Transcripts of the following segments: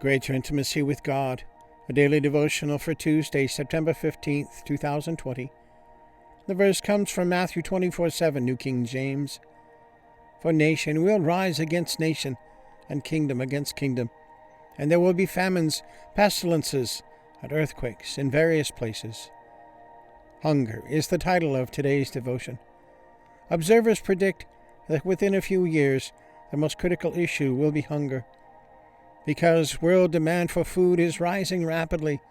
Greater Intimacy with God, a daily devotional for Tuesday, September 15th, 2020. The verse comes from Matthew 24:7, New King James. For nation will rise against nation, and kingdom against kingdom. And there will be famines, pestilences, and earthquakes in various places. Hunger is the title of today's devotion. Observers predict that within a few years, the most critical issue will be hunger. Because world demand for food is rising rapidly,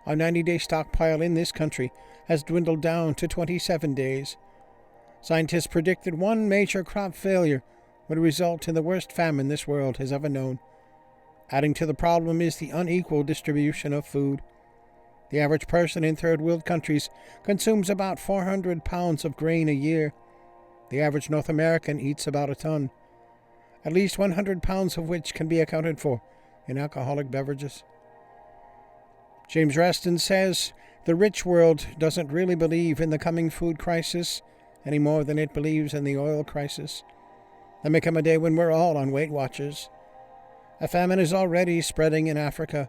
our 90-day stockpile in this country has dwindled down to 27 days. Scientists predict that one major crop failure would result in the worst famine this world has ever known. Adding to the problem is the unequal distribution of food. The average person in third world countries consumes about 400 pounds of grain a year. The average North American eats about a ton, at least 100 pounds of which can be accounted for in alcoholic beverages. James Reston says the rich world doesn't really believe in the coming food crisis any more than it believes in the oil crisis. There may come a day when we're all on Weight Watchers. A famine is already spreading in Africa,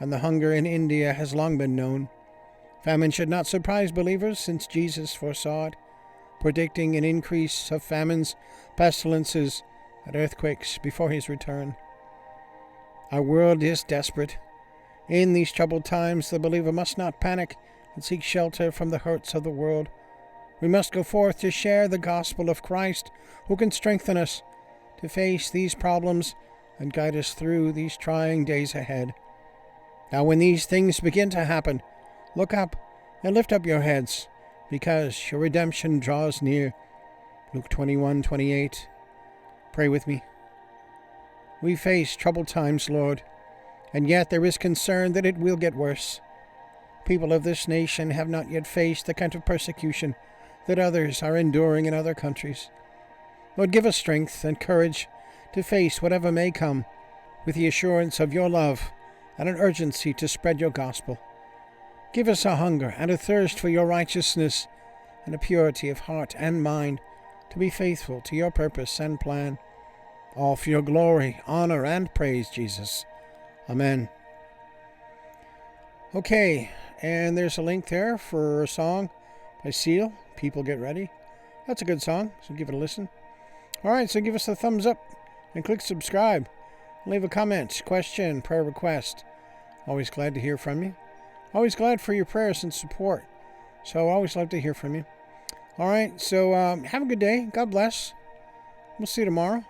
and the hunger in India has long been known. Famine should not surprise believers, since Jesus foresaw it, predicting an increase of famines, pestilences, and earthquakes before his return. Our world is desperate. In these troubled times, the believer must not panic and seek shelter from the hurts of the world. We must go forth to share the gospel of Christ, who can strengthen us to face these problems and guide us through these trying days ahead. Now, when these things begin to happen, look up and lift up your heads, because your redemption draws near. Luke 21:28. Pray with me. We face troubled times, Lord, and yet there is concern that it will get worse. People of this nation have not yet faced the kind of persecution that others are enduring in other countries. Lord, give us strength and courage to face whatever may come, with the assurance of your love and an urgency to spread your gospel. Give us a hunger and a thirst for your righteousness and a purity of heart and mind to be faithful to your purpose and plan. All for your glory, honor, and praise, Jesus. Amen. Okay, and there's a link there for a song by Seal, People Get Ready. That's a good song, so give it a listen. All right, so give us a thumbs up and click subscribe. Leave a comment, question, prayer request. Always glad to hear from you. Always glad for your prayers and support. So always love to hear from you. All right, so have a good day. God bless. We'll see you tomorrow.